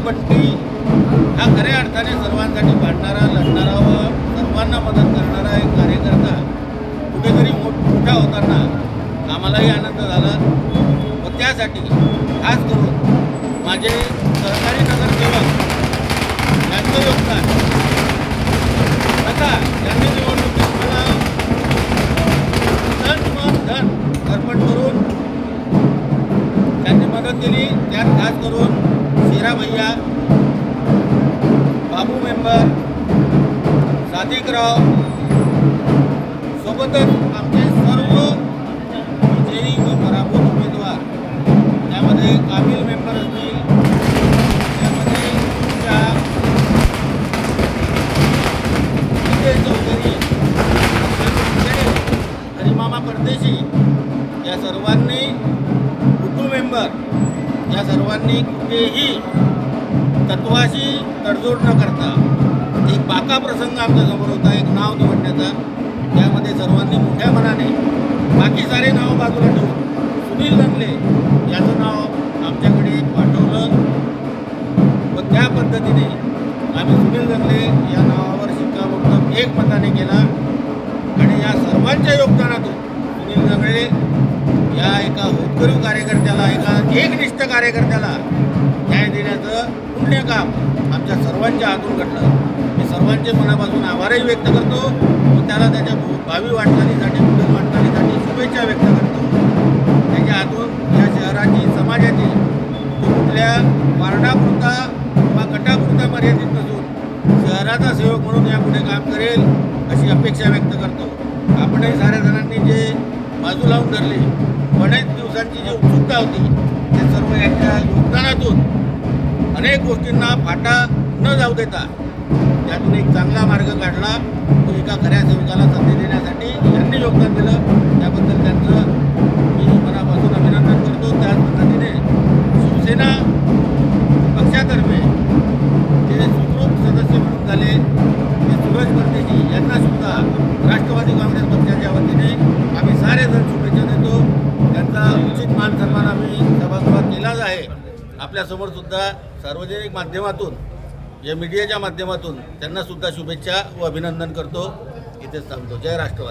बंटी हा खऱ्या अर्थाने सर्वांसाठी भांडणारा, लढणारा व सर्वांना मदत करणारा एक कार्यकर्ता कुठेतरी मोठा होताना आम्हालाही आनंद झाला व त्यासाठी खास करून माझे सहकारी नगरसेवक यांचं योगदान तथा यांनी निवडणुकीत मला तन मन धन अर्पण करून त्यांनी मदत केली। त्यात खास करून शेरा भैया, बाबू मेंबर, सादिकराव सोबतच आमचे सर्व विजयी व पराभूत उमेदवार, त्यामध्ये काबिल मेंबर असतील, त्यामध्ये विजय चौधरी, हरिमामा परदेशी या सर्वांनी, कुटू मेंबर या सर्वांनी कुठेही तत्वाशी तडजोड न करता एक बाका प्रसंग आमच्यासमोर होता, एक नाव निवडण्याचा। त्यामध्ये सर्वांनी मोठ्या मनाने बाकी सारे नाव बाजूला ठेवून सुनील दंगले याचं नाव आमच्याकडे पाठवलं व त्या पद्धतीने आम्ही सुनील दंगले या नावावर शिक्कामोर्तब एक मताने केला आणि या सर्वांच्या योगदानातून सुनील दंगले या एका होतकरू कार्यकर्त्याला, एका एकनिष्ठ कार्यकर्त्याला न्याय देण्याचं पुण्य काम आमच्या सर्वांच्या हातून घडलं। मी सर्वांचे मनापासून आभारही व्यक्त करतो व त्याला त्याच्या भावी वाटचालीसाठी, पुढील वाटचालीसाठी शुभेच्छा व्यक्त करतो। त्याच्या हातून या शहराची, समाजाची कुठल्या वार्डापुरता वा गटापुरता मर्यादित नसून शहराचा सेवक म्हणून यापुढे काम करेल अशी अपेक्षा व्यक्त करतो। आपणही साऱ्या जणांनी जे बाजू लावून धरली, बऱ्याच दिवसांची जी उत्सुकता होती, ते सर्व यांच्या योगदानातून अनेक गोष्टींना फाटा न जाऊ देता त्यातून एक चांगला मार्ग काढला। तो एका खऱ्या सेवकाला संधी देण्यासाठी यांनी योगदान दिलं, त्याबद्दल त्यांचं मी मनापासून अभिनंदन करतो। त्याच पद्धतीने शिवसेना पक्षातर्फे जे सुखरूप सदस्य म्हणून झाले ते सूरज परदेशी यांना सुद्धा राष्ट्रवादी काँग्रेस पक्षाच्या वतीने आम्ही सारेजण शुभेच्छा देतो। त्यांचा उचित मान सन्मान आम्ही सभागृहात केलाच आहे। आपल्यासमोर सुद्धा सार्वजनिक माध्यमातून, या मीडियाच्या माध्यमातून त्यांना सुद्धा शुभेच्छा व अभिनंदन करतो। इथेच थांबतो। जय राष्ट्रवादी।